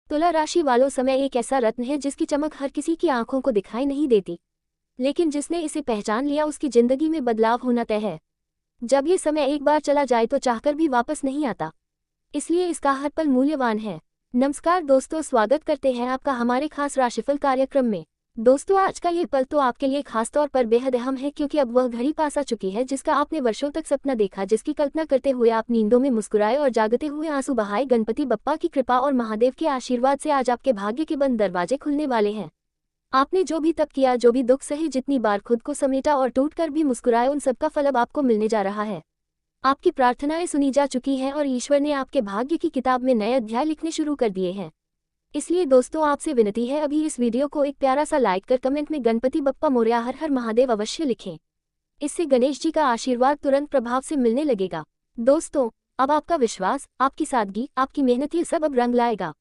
तुला राशि वालों, समय एक ऐसा रत्न है जिसकी चमक हर किसी की आंखों को दिखाई नहीं देती, लेकिन जिसने इसे पहचान लिया उसकी जिंदगी में बदलाव होना तय है। जब ये समय एक बार चला जाए तो चाहकर भी वापस नहीं आता, इसलिए इसका हर पल मूल्यवान है। नमस्कार दोस्तों, स्वागत करते हैं आपका हमारे खास राशिफल कार्यक्रम में। दोस्तों, आज का ये पल तो आपके लिए खास तौर पर बेहद अहम है, क्योंकि अब वह घड़ी पास आ चुकी है जिसका आपने वर्षों तक सपना देखा, जिसकी कल्पना करते हुए आप नींदों में मुस्कुराए और जागते हुए आंसू बहाए। गणपति बप्पा की कृपा और महादेव के आशीर्वाद से आज आपके भाग्य के बंद दरवाजे खुलने वाले हैं। आपने जो भी तप किया, जो भी दुख सहे, जितनी बार खुद को समेटा और टूट कर भी मुस्कुराए, उन सबका फल अब आपको मिलने जा रहा है। आपकी प्रार्थनाएं सुनी जा चुकी हैं और ईश्वर ने आपके भाग्य की किताब में नए अध्याय लिखने शुरू कर दिए हैं। इसलिए दोस्तों, आपसे विनती है, अभी इस वीडियो को एक प्यारा सा लाइक कर कमेंट में गणपति बप्पा मोरया, हर हर महादेव अवश्य लिखें। इससे गणेश जी का आशीर्वाद तुरंत प्रभाव से मिलने लगेगा। दोस्तों, अब आपका विश्वास, आपकी सादगी, आपकी मेहनत, ये सब अब रंग लाएगा।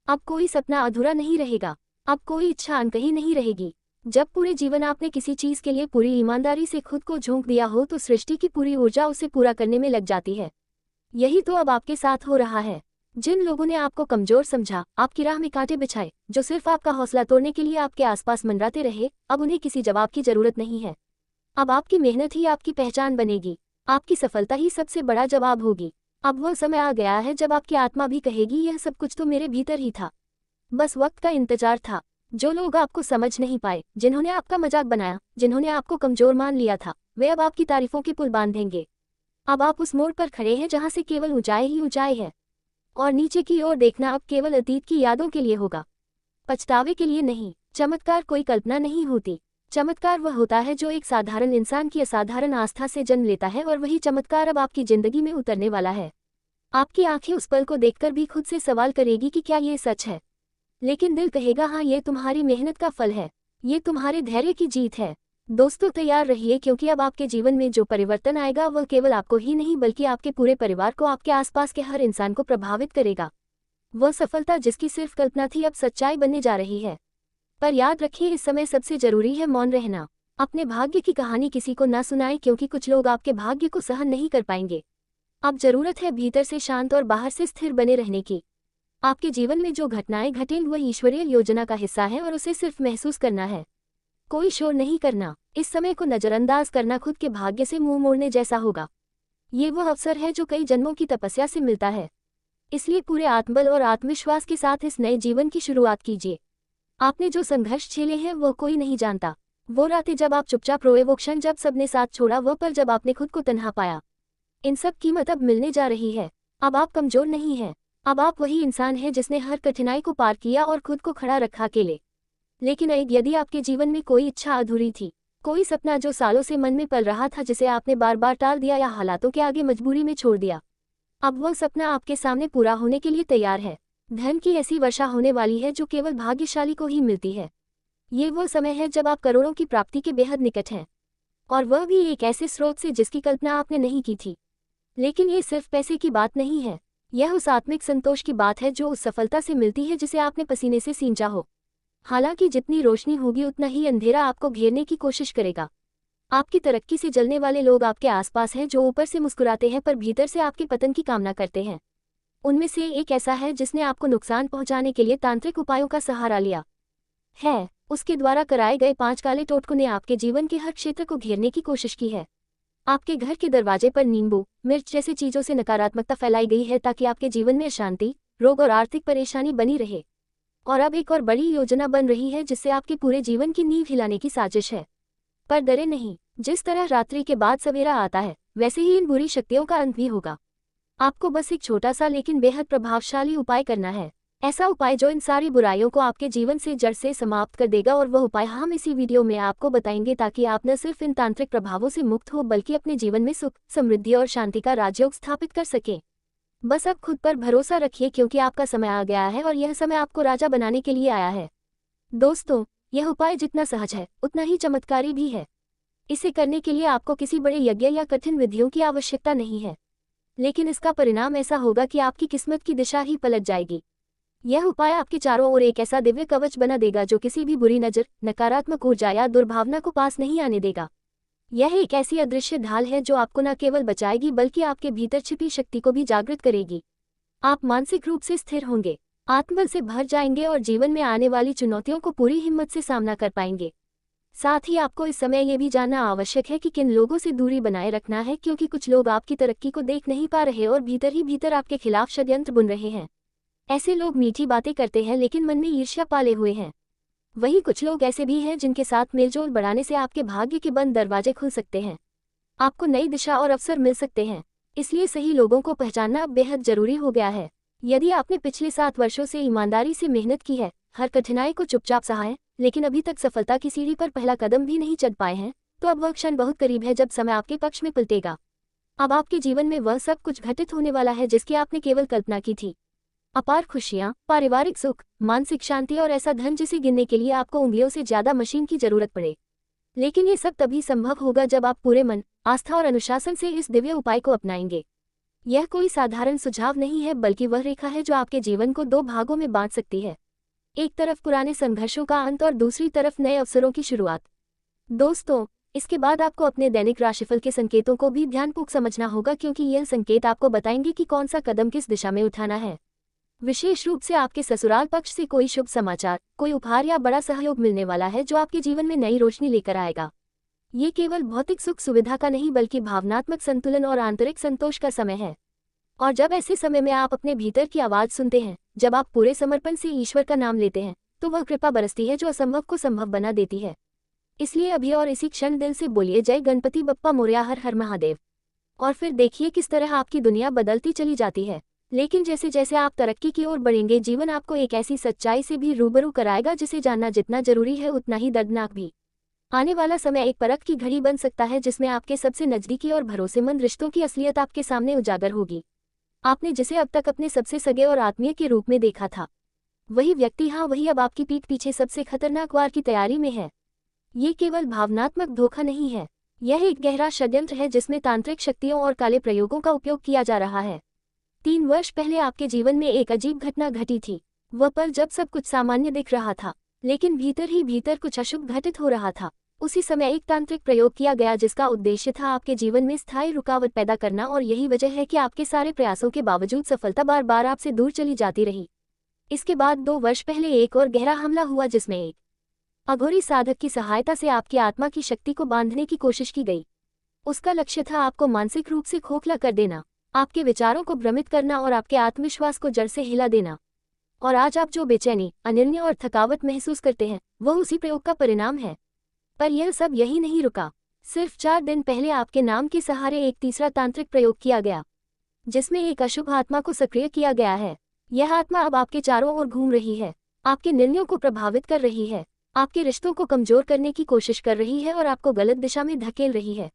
अब कोई सपना अधूरा नहीं रहेगा, अब कोई इच्छा अनकही नहीं रहेगी। जब पूरे जीवन आपने किसी चीज के लिए पूरी ईमानदारी से खुद को झोंक दिया हो तो सृष्टि की पूरी ऊर्जा उसे पूरा करने में लग जाती है। यही तो अब आपके साथ हो रहा है। जिन लोगों ने आपको कमजोर समझा, आपकी राह में कांटे बिछाए, जो सिर्फ आपका हौसला तोड़ने के लिए आपके आसपास मंडराते रहे, अब उन्हें किसी जवाब की जरूरत नहीं है। अब आपकी मेहनत ही आपकी पहचान बनेगी, आपकी सफलता ही सबसे बड़ा जवाब होगी। अब वह समय आ गया है जब आपकी आत्मा भी कहेगी, यह सब कुछ तो मेरे भीतर ही था, बस वक्त का इंतजार था। जो लोग आपको समझ नहीं पाए, जिन्होंने आपका मजाक बनाया, जिन्होंने आपको कमजोर मान लिया था, वे अब आपकी तारीफों के पुल बांधेंगे। अब आप उस मोड़ पर खड़े हैं जहां से केवल ऊंचाई ही ऊंचाई है, और नीचे की ओर देखना अब केवल अतीत की यादों के लिए होगा, पछतावे के लिए नहीं। चमत्कार कोई कल्पना नहीं होती, चमत्कार वह होता है जो एक साधारण इंसान की असाधारण आस्था से जन्म लेता है, और वही चमत्कार अब आपकी जिंदगी में उतरने वाला है। आपकी आंखें उस पल को देखकर भी खुद से सवाल करेगी कि क्या ये सच है, लेकिन दिल कहेगा हाँ, ये तुम्हारी मेहनत का फल है, ये तुम्हारे धैर्य की जीत है। दोस्तों, तैयार रहिए, क्योंकि अब आपके जीवन में जो परिवर्तन आएगा वह केवल आपको ही नहीं बल्कि आपके पूरे परिवार को, आपके आसपास के हर इंसान को प्रभावित करेगा। वह सफलता जिसकी सिर्फ कल्पना थी अब सच्चाई बनने जा रही है। पर याद रखिए, इस समय सबसे जरूरी है मौन रहना। अपने भाग्य की कहानी किसी को ना सुनाएं, क्योंकि कुछ लोग आपके भाग्य को सहन नहीं कर पाएंगे। अब जरूरत है भीतर से शांत और बाहर से स्थिर बने रहने की। आपके जीवन में जो घटनाएं घटें वह ईश्वरीय योजना का हिस्सा है और उसे सिर्फ महसूस करना है, कोई शोर नहीं करना। इस समय को नजरअंदाज करना खुद के भाग्य से मुंह मोड़ने जैसा होगा। ये वह अवसर है जो कई जन्मों की तपस्या से मिलता है, इसलिए पूरे आत्मबल और आत्मविश्वास के साथ इस नए जीवन की शुरुआत कीजिए। आपने जो संघर्ष झेले हैं वो कोई नहीं जानता। वो रातें जब आप चुपचाप रोए, वो क्षण जब सबने साथ छोड़ा, वो पल जब आपने खुद को तन्हा पाया, इन सब कीमत अब मिलने जा रही है। अब आप कमजोर नहीं हैं, अब आप वही इंसान हैं जिसने हर कठिनाई को पार किया और खुद को खड़ा रखा अकेले। लेकिन यदि आपके जीवन में कोई इच्छा अधूरी थी, कोई सपना जो सालों से मन में पल रहा था, जिसे आपने बार बार टाल दिया या हालातों के आगे मजबूरी में छोड़ दिया, अब वह सपना आपके सामने पूरा होने के लिए तैयार है। धन की ऐसी वर्षा होने वाली है जो केवल भाग्यशाली को ही मिलती है। ये वो समय है जब आप करोड़ों की प्राप्ति के बेहद निकट हैं, और वह भी एक ऐसे स्रोत से जिसकी कल्पना आपने नहीं की थी। लेकिन ये सिर्फ पैसे की बात नहीं है, यह उस आत्मिक संतोष की बात है जो उस सफलता से मिलती है जिसे आपने पसीने से सींचा हो। हालांकि जितनी रोशनी होगी उतना ही अंधेरा आपको घेरने की कोशिश करेगा। आपकी तरक्की से जलने वाले लोग आपके आसपास हैं, जो ऊपर से मुस्कुराते हैं पर भीतर से आपके पतन की कामना करते हैं। उनमें से एक ऐसा है जिसने आपको नुकसान पहुंचाने के लिए तांत्रिक उपायों का सहारा लिया है। उसके द्वारा कराए गए 5 काले टोटकों ने आपके जीवन के हर क्षेत्र को घेरने की कोशिश की है। आपके घर के दरवाजे पर नींबू, मिर्च जैसी चीजों से नकारात्मकता फैलाई गई है ताकि आपके जीवन में अशांति, रोग और आर्थिक परेशानी बनी रहे। और अब एक और बड़ी योजना बन रही है जिससे आपके पूरे जीवन की नींव हिलाने की साजिश है। पर डरे नहीं, जिस तरह रात्रि के बाद सवेरा आता है, वैसे ही इन बुरी शक्तियों का अंत भी होगा। आपको बस एक छोटा सा लेकिन बेहद प्रभावशाली उपाय करना है, ऐसा उपाय जो इन सारी बुराइयों को आपके जीवन से जड़ से समाप्त कर देगा। और वह उपाय हम इसी वीडियो में आपको बताएंगे, ताकि आप न सिर्फ इन तांत्रिक प्रभावों से मुक्त हो बल्कि अपने जीवन में सुख, समृद्धि और शांति का राजयोग स्थापित कर सकें। बस अब खुद पर भरोसा रखिए, क्योंकि आपका समय आ गया है और यह समय आपको राजा बनाने के लिए आया है। दोस्तों, यह उपाय जितना सहज है उतना ही चमत्कारी भी है। इसे करने के लिए आपको किसी बड़े यज्ञ या कठिन विधियों की आवश्यकता नहीं है, लेकिन इसका परिणाम ऐसा होगा कि आपकी किस्मत की दिशा ही पलट जाएगी। यह उपाय आपके चारों ओर एक ऐसा दिव्य कवच बना देगा जो किसी भी बुरी नजर, नकारात्मक ऊर्जा या दुर्भावना को पास नहीं आने देगा। यह एक ऐसी अदृश्य ढाल है जो आपको न केवल बचाएगी बल्कि आपके भीतर छिपी शक्ति को भी जागृत करेगी। आप मानसिक रूप से स्थिर होंगे, आत्मबल से भर जाएंगे और जीवन में आने वाली चुनौतियों को पूरी हिम्मत से सामना कर पाएंगे। साथ ही आपको इस समय ये भी जानना आवश्यक है कि किन लोगों से दूरी बनाए रखना है, क्योंकि कुछ लोग आपकी तरक्की को देख नहीं पा रहे और भीतर ही भीतर आपके खिलाफ षड्यंत्र बुन रहे हैं। ऐसे लोग मीठी बातें करते हैं लेकिन मन में ईर्ष्या पाले हुए हैं। वहीं कुछ लोग ऐसे भी हैं जिनके साथ मेलजोल बढ़ाने से आपके भाग्य के बंद दरवाजे खुल सकते हैं। आपको नई दिशा और अवसर मिल सकते हैं। इसलिए सही लोगों को पहचानना अब बेहद जरूरी हो गया है। यदि आपने पिछले 7 वर्षों से ईमानदारी से मेहनत की है, हर कठिनाई को चुपचाप सहा है, लेकिन अभी तक सफलता की सीढ़ी पर पहला कदम भी नहीं चढ़ पाए हैं, तो अब वह क्षण बहुत करीब है जब समय आपके पक्ष में पलटेगा। अब आपके जीवन में वह सब कुछ घटित होने वाला है जिसकी आपने केवल कल्पना की थी। अपार खुशियां, पारिवारिक सुख, मानसिक शांति और ऐसा धन जिसे गिनने के लिए आपको उंगलियों से ज्यादा मशीन की जरूरत पड़े। लेकिन ये सब तभी संभव होगा जब आप पूरे मन, आस्था और अनुशासन से इस दिव्य उपाय को अपनाएंगे। यह कोई साधारण सुझाव नहीं है, बल्कि वह रेखा है जो आपके जीवन को 2 भागों में बांट सकती है। एक तरफ पुराने संघर्षों का अंत और दूसरी तरफ नए अवसरों की शुरुआत। दोस्तों, इसके बाद आपको अपने दैनिक राशिफल के संकेतों को भी ध्यानपूर्वक समझना होगा, क्योंकि यह संकेत आपको बताएंगे कि कौन सा कदम किस दिशा में उठाना है। विशेष रूप से आपके ससुराल पक्ष से कोई शुभ समाचार, कोई उपहार या बड़ा सहयोग मिलने वाला है जो आपके जीवन में नई रोशनी लेकर आएगा। ये केवल भौतिक सुख सुविधा का नहीं बल्कि भावनात्मक संतुलन और आंतरिक संतोष का समय है। और जब ऐसे समय में आप अपने भीतर की आवाज सुनते हैं, जब आप पूरे समर्पण से ईश्वर का नाम लेते हैं, तो वह कृपा बरसती है जो असंभव को संभव बना देती है। इसलिए अभी और इसी क्षण दिल से बोलिए, जय गणपति बप्पा मोरया, हर हर महादेव। और फिर देखिए किस तरह आपकी दुनिया बदलती चली जाती है। लेकिन जैसे जैसे आप तरक्की की ओर बढ़ेंगे, जीवन आपको एक ऐसी सच्चाई से भी रूबरू कराएगा जिसे जानना जितना जरूरी है उतना ही दर्दनाक भी। आने वाला समय एक परख की घड़ी बन सकता है जिसमें आपके सबसे नजदीकी और भरोसेमंद रिश्तों की असलियत आपके सामने उजागर होगी। आपने जिसे अब तक अपने सबसे सगे और आत्मीय के रूप में देखा था, वही व्यक्ति, हाँ वही, अब आपकी पीठ पीछे सबसे खतरनाक वार की तैयारी में है। ये केवल भावनात्मक धोखा नहीं है, यह एक गहरा षड्यंत्र है जिसमें तांत्रिक शक्तियों और काले प्रयोगों का उपयोग किया जा रहा है। 3 वर्ष पहले आपके जीवन में एक अजीब घटना घटी थी। वह पल जब सब कुछ सामान्य दिख रहा था, लेकिन भीतर ही भीतर कुछ अशुभ घटित हो रहा था। उसी समय एक तांत्रिक प्रयोग किया गया जिसका उद्देश्य था आपके जीवन में स्थायी रुकावट पैदा करना, और यही वजह है कि आपके सारे प्रयासों के बावजूद सफलता बार बार आपसे दूर चली जाती रही। इसके बाद 2 वर्ष पहले एक और गहरा हमला हुआ जिसमें एक अघोरी साधक की सहायता से आपकी आत्मा की शक्ति को बांधने की कोशिश की गई। उसका लक्ष्य था आपको मानसिक रूप से खोखला कर देना, आपके विचारों को भ्रमित करना और आपके आत्मविश्वास को जड़ से हिला देना। और आज आप जो बेचैनी, अनिर्णय और थकावट महसूस करते हैं, वह उसी प्रयोग का परिणाम है। पर यह सब यही नहीं रुका। सिर्फ 4 दिन पहले आपके नाम के सहारे एक तीसरा तांत्रिक प्रयोग किया गया, जिसमें एक अशुभ आत्मा को सक्रिय किया गया है। यह आत्मा अब आपके चारों ओर घूम रही है, आपके निर्णयों को प्रभावित कर रही है, आपके रिश्तों को कमजोर करने की कोशिश कर रही है और आपको गलत दिशा में धकेल रही है।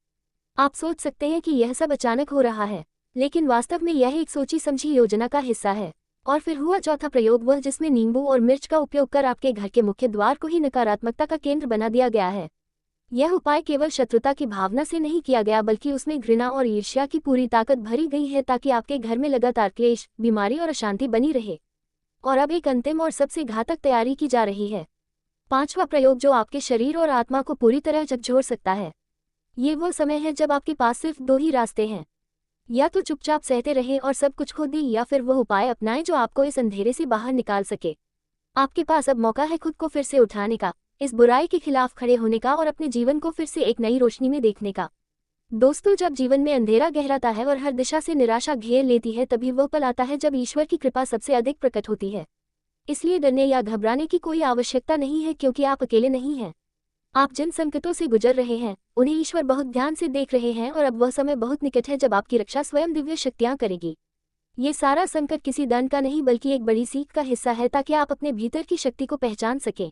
आप सोच सकते हैं कि यह सब अचानक हो रहा है, लेकिन वास्तव में यह एक सोची समझी योजना का हिस्सा है। और फिर हुआ चौथा प्रयोग, वह जिसमें नींबू और मिर्च का उपयोग कर आपके घर के मुख्य द्वार को ही नकारात्मकता का केंद्र बना दिया गया है। यह उपाय केवल शत्रुता की भावना से नहीं किया गया, बल्कि उसमें घृणा और ईर्ष्या की पूरी ताकत भरी गई है, ताकि आपके घर में लगातार क्लेश, बीमारी और अशांति बनी रहे। और अब एक अंतिम और सबसे घातक तैयारी की जा रही है, 5वां प्रयोग, जो आपके शरीर और आत्मा को पूरी तरह झकझोर सकता है। ये वो समय है जब आपके पास सिर्फ 2 ही रास्ते हैं, या तो चुपचाप सहते रहें और सब कुछ खो दें, या फिर वह उपाय अपनाएं जो आपको इस अंधेरे से बाहर निकाल सके। आपके पास अब मौका है खुद को फिर से उठाने का, इस बुराई के खिलाफ खड़े होने का और अपने जीवन को फिर से एक नई रोशनी में देखने का। दोस्तों, जब जीवन में अंधेरा गहराता है और हर दिशा से निराशा घेर लेती है, तभी वह पल आता है जब ईश्वर की कृपा सबसे अधिक प्रकट होती है। इसलिए डरने या घबराने की कोई आवश्यकता नहीं है, क्योंकि आप अकेले नहीं हैं। आप जिन संकटों से गुजर रहे हैं, उन्हें ईश्वर बहुत ध्यान से देख रहे हैं, और अब वह समय बहुत निकट है जब आपकी रक्षा स्वयं दिव्य शक्तियां करेगी। ये सारा संकट किसी दंड का नहीं, बल्कि एक बड़ी सीख का हिस्सा है, ताकि आप अपने भीतर की शक्ति को पहचान सकें।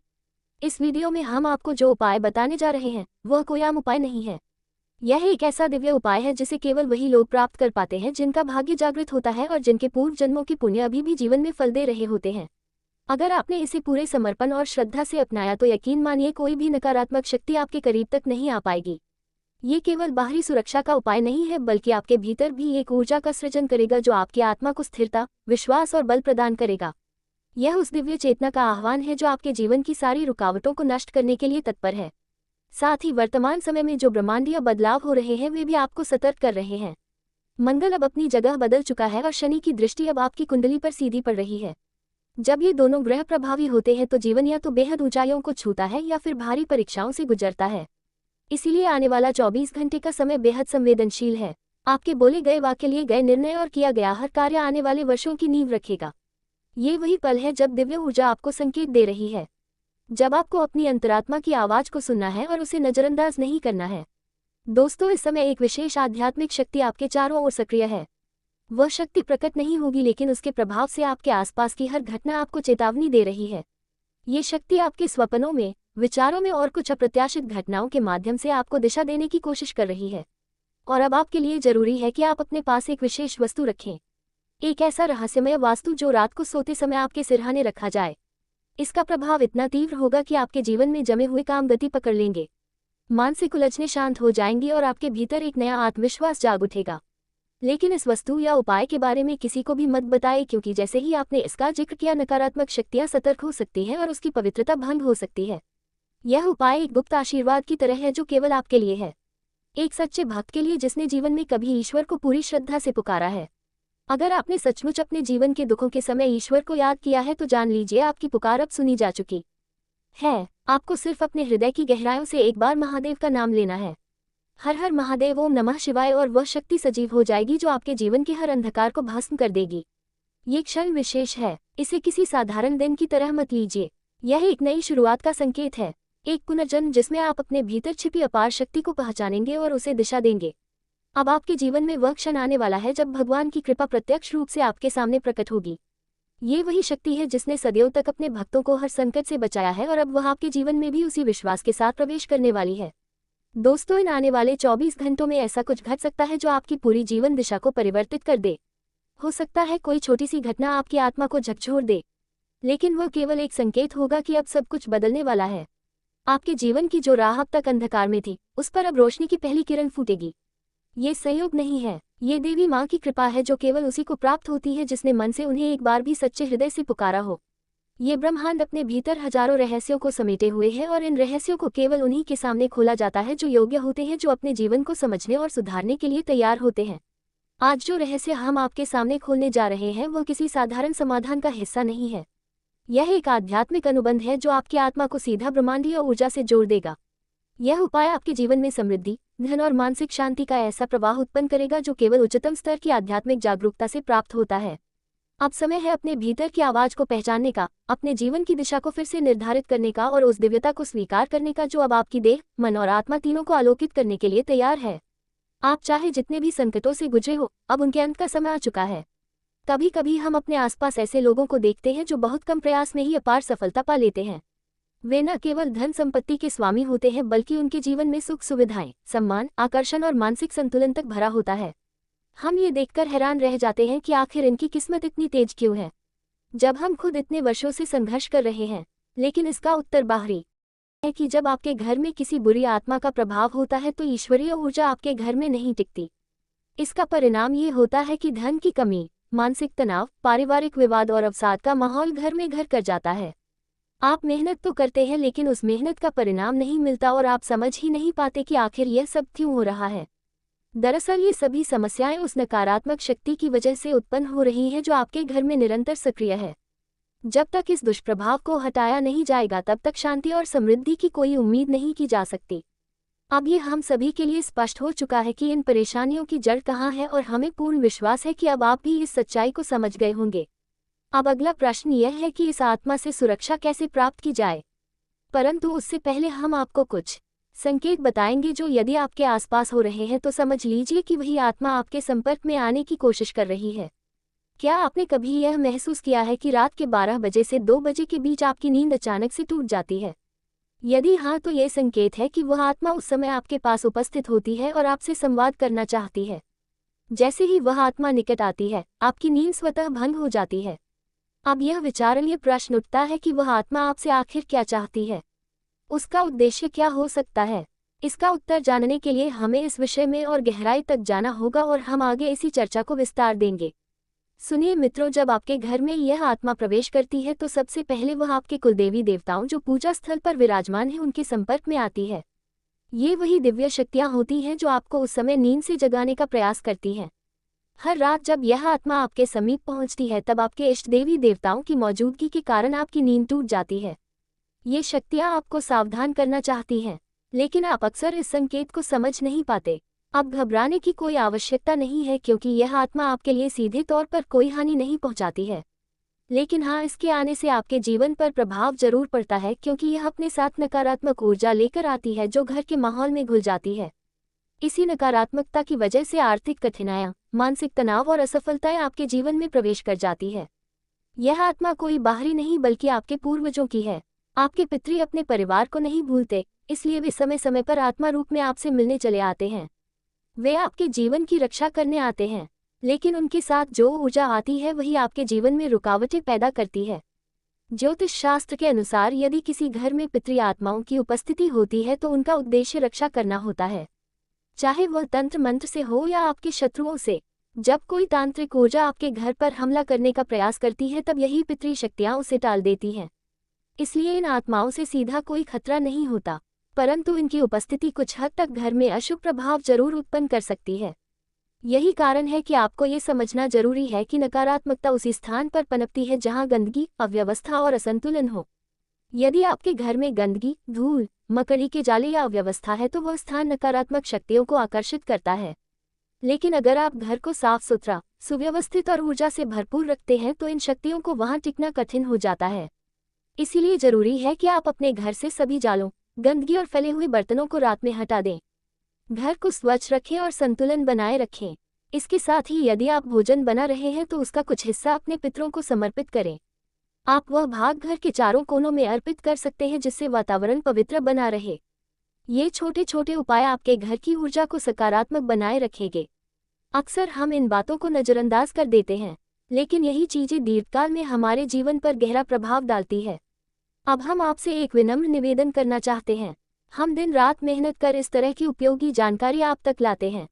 इस वीडियो में हम आपको जो उपाय बताने जा रहे हैं, वह कोई आम उपाय नहीं है। यह एक ऐसा दिव्य उपाय है जिसे केवल वही लोग प्राप्त कर पाते हैं जिनका भाग्य जागृत होता है और जिनके पूर्व जन्मों के पुण्य अभी भी जीवन में फल दे रहे होते हैं। अगर आपने इसे पूरे समर्पण और श्रद्धा से अपनाया, तो यकीन मानिए कोई भी नकारात्मक शक्ति आपके करीब तक नहीं आ पाएगी। ये केवल बाहरी सुरक्षा का उपाय नहीं है, बल्कि आपके भीतर भी एक ऊर्जा का सृजन करेगा जो आपकी आत्मा को स्थिरता, विश्वास और बल प्रदान करेगा। यह उस दिव्य चेतना का आह्वान है जो आपके जीवन की सारी रुकावटों को नष्ट करने के लिए तत्पर है। साथ ही वर्तमान समय में जो ब्रह्मांडीय बदलाव हो रहे हैं, वे भी आपको सतर्क कर रहे हैं। मंगल अब अपनी जगह बदल चुका है और शनि की दृष्टि अब आपकी कुंडली पर सीधी पड़ रही है। जब ये दोनों ग्रह प्रभावी होते हैं तो जीवन या तो बेहद ऊंचाइयों को छूता है या फिर भारी परीक्षाओं से गुजरता है। इसीलिए आने वाला 24 घंटे का समय बेहद संवेदनशील है। आपके बोले गए वाक्य, लिए गए निर्णय और किया गया हर कार्य आने वाले वर्षों की नींव रखेगा। ये वही पल है जब दिव्य ऊर्जा आपको संकेत दे रही है, जब आपको अपनी अंतरात्मा की आवाज को सुनना है और उसे नजरअंदाज नहीं करना है। दोस्तों, इस समय एक विशेष आध्यात्मिक शक्ति आपके चारों ओर सक्रिय है। वह शक्ति प्रकट नहीं होगी, लेकिन उसके प्रभाव से आपके आसपास की हर घटना आपको चेतावनी दे रही है। ये शक्ति आपके स्वप्नों में, विचारों में और कुछ अप्रत्याशित घटनाओं के माध्यम से आपको दिशा देने की कोशिश कर रही है। और अब आपके लिए जरूरी है कि आप अपने पास एक विशेष वस्तु रखें, एक ऐसा रहस्यमय वास्तु जो रात को सोते समय आपके सिरहाने रखा जाए। इसका प्रभाव इतना तीव्र होगा कि आपके जीवन में जमे हुए काम गति पकड़ लेंगे, मानसिक उलझनें शांत हो जाएंगी और आपके भीतर एक नया आत्मविश्वास जाग उठेगा। लेकिन इस वस्तु या उपाय के बारे में किसी को भी मत बताएं, क्योंकि जैसे ही आपने इसका जिक्र किया, नकारात्मक शक्तियां सतर्क हो सकती हैं और उसकी पवित्रता भंग हो सकती है। यह उपाय एक गुप्त आशीर्वाद की तरह है जो केवल आपके लिए है, एक सच्चे भक्त के लिए जिसने जीवन में कभी ईश्वर को पूरी श्रद्धा से पुकारा है। अगर आपने सचमुच अपने जीवन के दुखों के समय ईश्वर को याद किया है तो जान लीजिए आपकी पुकार अब सुनी जा चुकी है। आपको सिर्फ अपने हृदय की गहराइयों से एक बार महादेव का नाम लेना है। हर हर महादेव, ओम नमः शिवाय, और वह शक्ति सजीव हो जाएगी जो आपके जीवन के हर अंधकार को भस्म कर देगी। ये क्षण विशेष है, इसे किसी साधारण दिन की तरह मत लीजिए। यह एक नई शुरुआत का संकेत है, एक पुनर्जन्म जिसमें आप अपने भीतर छिपी अपार शक्ति को पहचानेंगे और उसे दिशा देंगे। अब आपके जीवन में वह क्षण आने वाला है जब भगवान की कृपा प्रत्यक्ष रूप से आपके सामने प्रकट होगी। ये वही शक्ति है जिसने सदियों तक अपने भक्तों को हर संकट से बचाया है, और अब वह आपके जीवन में भी उसी विश्वास के साथ प्रवेश करने वाली है। दोस्तों, इन आने वाले 24 घंटों में ऐसा कुछ घट सकता है जो आपकी पूरी जीवन दिशा को परिवर्तित कर दे। हो सकता है कोई छोटी सी घटना आपकी आत्मा को झकझोर दे, लेकिन वह केवल एक संकेत होगा कि अब सब कुछ बदलने वाला है। आपके जीवन की जो राह अब तक अंधकार में थी, उस पर अब रोशनी की पहली किरण फूटेगी। ये संयोग नहीं है, ये देवी माँ की कृपा है जो केवल उसी को प्राप्त होती है जिसने मन से उन्हें एक बार भी सच्चे हृदय से पुकारा हो। ये ब्रह्मांड अपने भीतर हजारों रहस्यों को समेटे हुए है, और इन रहस्यों को केवल उन्हीं के सामने खोला जाता है जो योग्य होते हैं, जो अपने जीवन को समझने और सुधारने के लिए तैयार होते हैं। आज जो रहस्य हम आपके सामने खोलने जा रहे हैं वह किसी साधारण समाधान का हिस्सा नहीं है। यह एक आध्यात्मिक अनुबंध है जो आपकी आत्मा को सीधा ब्रह्मांडीय ऊर्जा से जोड़ देगा। यह उपाय आपके जीवन में समृद्धि, धन और मानसिक शांति का ऐसा प्रवाह उत्पन्न करेगा जो केवल उच्चतम स्तर की आध्यात्मिक जागरूकता से प्राप्त होता है। अब समय है अपने भीतर की आवाज को पहचानने का, अपने जीवन की दिशा को फिर से निर्धारित करने का और उस दिव्यता को स्वीकार करने का जो अब आपकी देह, मन और आत्मा तीनों को आलोकित करने के लिए तैयार है। आप चाहे जितने भी संकटों से गुजरे हो, अब उनके अंत का समय आ चुका है। कभी कभी हम अपने आसपास ऐसे लोगों को देखते हैं जो बहुत कम प्रयास में ही अपार सफलता पा लेते हैं। वे न केवल धन संपत्ति के स्वामी होते हैं, बल्कि उनके जीवन में सुख सुविधाएं, सम्मान, आकर्षण और मानसिक संतुलन तक भरा होता है। हम ये देखकर हैरान रह जाते हैं कि आखिर इनकी किस्मत इतनी तेज क्यों है, जब हम खुद इतने वर्षों से संघर्ष कर रहे हैं। लेकिन इसका उत्तर बाहरी है कि जब आपके घर में किसी बुरी आत्मा का प्रभाव होता है तो ईश्वरीय ऊर्जा आपके घर में नहीं टिकती। इसका परिणाम ये होता है कि धन की कमी, मानसिक तनाव, पारिवारिक विवाद और अवसाद का माहौल घर में घर कर जाता है। आप मेहनत तो करते हैं, लेकिन उस मेहनत का परिणाम नहीं मिलता और आप समझ ही नहीं पाते कि आखिर यह सब क्यों हो रहा है। दरअसल ये सभी समस्याएं उस नकारात्मक शक्ति की वजह से उत्पन्न हो रही हैं जो आपके घर में निरंतर सक्रिय है। जब तक इस दुष्प्रभाव को हटाया नहीं जाएगा, तब तक शांति और समृद्धि की कोई उम्मीद नहीं की जा सकती। अब ये हम सभी के लिए स्पष्ट हो चुका है कि इन परेशानियों की जड़ कहाँ है, और हमें पूर्ण विश्वास है कि अब आप भी इस सच्चाई को समझ गए होंगे। अब अगला प्रश्न यह है कि इस आत्मा से सुरक्षा कैसे प्राप्त की जाए। परंतु उससे पहले हम आपको कुछ संकेत बताएंगे जो यदि आपके आसपास हो रहे हैं तो समझ लीजिए कि वही आत्मा आपके संपर्क में आने की कोशिश कर रही है। क्या आपने कभी यह महसूस किया है कि रात के 12 बजे से 2 बजे के बीच आपकी नींद अचानक से टूट जाती है? यदि हाँ, तो यह संकेत है कि वह आत्मा उस समय आपके पास उपस्थित होती है और आपसे संवाद करना चाहती है। जैसे ही वह आत्मा निकट आती है, आपकी नींद स्वतः भंग हो जाती है। अब यह विचारणीय प्रश्न उठता है कि वह आत्मा आपसे आखिर क्या चाहती है, उसका उद्देश्य क्या हो सकता है। इसका उत्तर जानने के लिए हमें इस विषय में और गहराई तक जाना होगा, और हम आगे इसी चर्चा को विस्तार देंगे। सुनिए मित्रों, जब आपके घर में यह आत्मा प्रवेश करती है तो सबसे पहले वह आपके कुलदेवी देवताओं जो पूजा स्थल पर विराजमान हैं उनके संपर्क में आती है। ये वही दिव्य शक्तियां होती हैं जो आपको उस समय नींद से जगाने का प्रयास करती हैं। हर रात जब यह आत्मा आपके समीप पहुंचती है तब आपके इष्ट देवी देवताओं की मौजूदगी के कारण आपकी नींद टूट जाती है। ये शक्तियां आपको सावधान करना चाहती हैं, लेकिन आप अक्सर इस संकेत को समझ नहीं पाते। अब घबराने की कोई आवश्यकता नहीं है क्योंकि यह आत्मा आपके लिए सीधे तौर पर कोई हानि नहीं पहुंचाती है। लेकिन हाँ, इसके आने से आपके जीवन पर प्रभाव जरूर पड़ता है क्योंकि यह अपने साथ नकारात्मक ऊर्जा लेकर आती है जो घर के माहौल में घुल जाती है। इसी नकारात्मकता की वजह से आर्थिक कठिनाइयां, मानसिक तनाव और असफलताएं आपके जीवन में प्रवेश कर जाती है। यह आत्मा कोई बाहरी नहीं बल्कि आपके पूर्वजों की है। आपके पितृ अपने परिवार को नहीं भूलते, इसलिए वे समय समय पर आत्मा रूप में आपसे मिलने चले आते हैं। वे आपके जीवन की रक्षा करने आते हैं, लेकिन उनके साथ जो ऊर्जा आती है वही आपके जीवन में रुकावटें पैदा करती है। ज्योतिष शास्त्र के अनुसार यदि किसी घर में पितृ आत्माओं की उपस्थिति होती है तो उनका उद्देश्य रक्षा करना होता है, चाहे वह तंत्र मंत्र से हो या आपके शत्रुओं से। जब कोई तांत्रिक ऊर्जा आपके घर पर हमला करने का प्रयास करती है तब यही पितृ शक्तियां उसे टाल देती हैं। इसलिए इन आत्माओं से सीधा कोई खतरा नहीं होता, परंतु इनकी उपस्थिति कुछ हद तक घर में अशुभ प्रभाव जरूर उत्पन्न कर सकती है। यही कारण है कि आपको ये समझना जरूरी है कि नकारात्मकता उसी स्थान पर पनपती है जहां गंदगी, अव्यवस्था और असंतुलन हो। यदि आपके घर में गंदगी, धूल, मकड़ी के जाले या अव्यवस्था है तो वह स्थान नकारात्मक शक्तियों को आकर्षित करता है। लेकिन अगर आप घर को साफ सुथरा, सुव्यवस्थित और ऊर्जा से भरपूर रखते हैं तो इन शक्तियों को वहां टिकना कठिन हो जाता है। इसीलिए जरूरी है कि आप अपने घर से सभी जालों, गंदगी और फैले हुए बर्तनों को रात में हटा दें। घर को स्वच्छ रखें और संतुलन बनाए रखें। इसके साथ ही यदि आप भोजन बना रहे हैं तो उसका कुछ हिस्सा अपने पितरों को समर्पित करें। आप वह भाग घर के चारों कोनों में अर्पित कर सकते हैं जिससे वातावरण पवित्र बना रहे। ये छोटे छोटे उपाय आपके घर की ऊर्जा को सकारात्मक बनाए रखेंगे। अक्सर हम इन बातों को नजरअंदाज कर देते हैं, लेकिन यही चीजें दीर्घकाल में हमारे जीवन पर गहरा प्रभाव डालती है। अब हम आपसे एक विनम्र निवेदन करना चाहते हैं। हम दिन रात मेहनत कर इस तरह की उपयोगी जानकारी आप तक लाते हैं।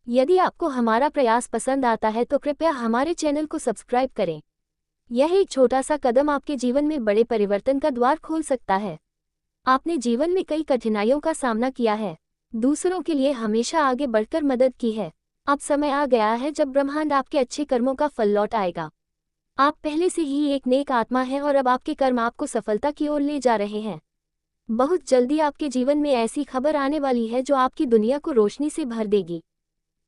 यदि आपको हमारा प्रयास पसंद आता है तो कृपया हमारे चैनल को सब्सक्राइब करें। यह एक छोटा सा कदम आपके जीवन में बड़े परिवर्तन का द्वार खोल सकता है। आपने जीवन में कई कठिनाइयों का सामना किया है, दूसरों के लिए हमेशा आगे बढ़कर मदद की है। अब समय आ गया है जब ब्रह्मांड आपके अच्छे कर्मों का फल लौट आएगा। आप पहले से ही एक नेक आत्मा हैं और अब आपके कर्म आपको सफलता की ओर ले जा रहे हैं। बहुत जल्दी आपके जीवन में ऐसी खबर आने वाली है जो आपकी दुनिया को रोशनी से भर देगी।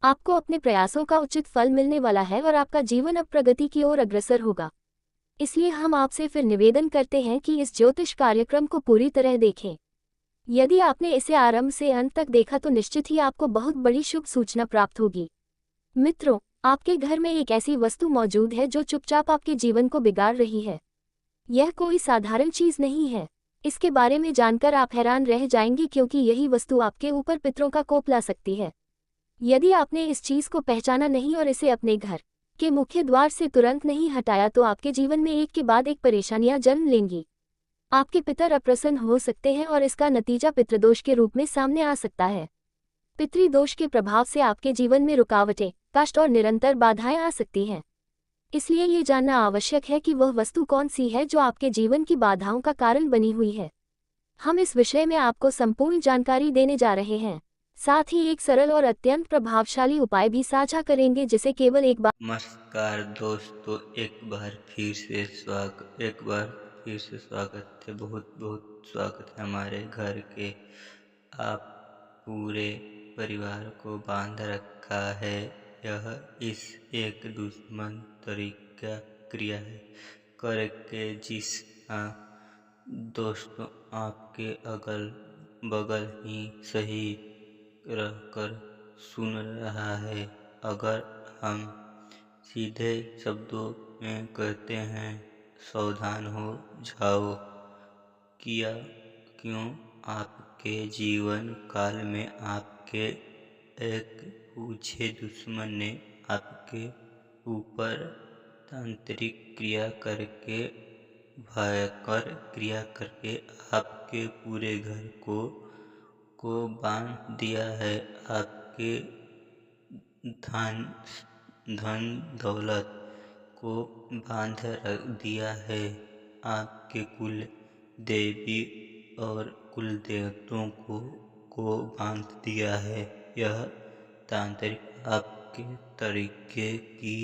आपको अपने प्रयासों का उचित फल मिलने वाला है और आपका जीवन अब प्रगति की ओर अग्रसर होगा। इसलिए हम आपसे फिर निवेदन करते हैं कि इस ज्योतिष कार्यक्रम को पूरी तरह देखें। यदि आपने इसे आरंभ से अंत तक देखा तो निश्चित ही आपको बहुत बड़ी शुभ सूचना प्राप्त होगी। मित्रों, आपके घर में एक ऐसी वस्तु मौजूद है जो चुपचाप आपके जीवन को बिगाड़ रही है। यह कोई साधारण चीज नहीं है। इसके बारे में जानकर आप हैरान रह जाएंगे क्योंकि यही वस्तु आपके ऊपर पितरों का कोप ला सकती है। यदि आपने इस चीज को पहचाना नहीं और इसे अपने घर के मुख्य द्वार से तुरंत नहीं हटाया तो आपके जीवन में एक के बाद एक परेशानियां जन्म लेंगी। आपके पितर अप्रसन्न हो सकते हैं और इसका नतीजा पितृदोष के रूप में सामने आ सकता है। पितृदोष के प्रभाव से आपके जीवन में रुकावटें, कष्ट और निरंतर बाधाएं आ सकती हैं। इसलिए ये जानना आवश्यक है कि वह वस्तु कौन सी है जो आपके जीवन की बाधाओं का कारण बनी हुई है। हम इस विषय में आपको संपूर्ण जानकारी देने जा रहे हैं। साथ ही एक सरल और अत्यंत प्रभावशाली उपाय भी साझा करेंगे जिसे केवल एक बार। नमस्कार दोस्तों, एक बार फिर से स्वागत है। बहुत बहुत स्वागत है हमारे घर के। आप पूरे परिवार को बांध रखा है। यह इस एक दुश्मन तरीका क्रिया है करके जिस हाँ दोस्तों, आपके अगल बगल ही सही रहकर सुन रहा है। अगर हम सीधे शब्दों में कहते हैं, सावधान हो जाओ। किया क्यों? आपके जीवन काल में आपके एक पूछे दुश्मन ने आपके ऊपर तांत्रिक क्रिया करके, भयंकर क्रिया करके आपके पूरे घर को बांध दिया है। आपके धन धन दौलत को बांध रख दिया है। आपके कुल देवी और कुल देवताओं को बांध दिया है। यह तांत्रिक के तरीके की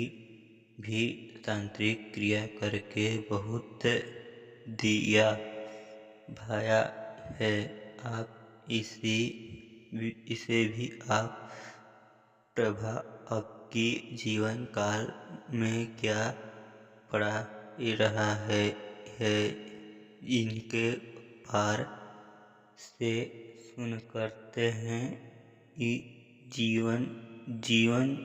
भी तांत्रिक क्रिया करके बहुत दिया भाया है। आप इसे भी आप प्रभा आपकी जीवन काल में क्या पड़ा रहा है इनके पार से सुन करते हैं कि जीवन जीवन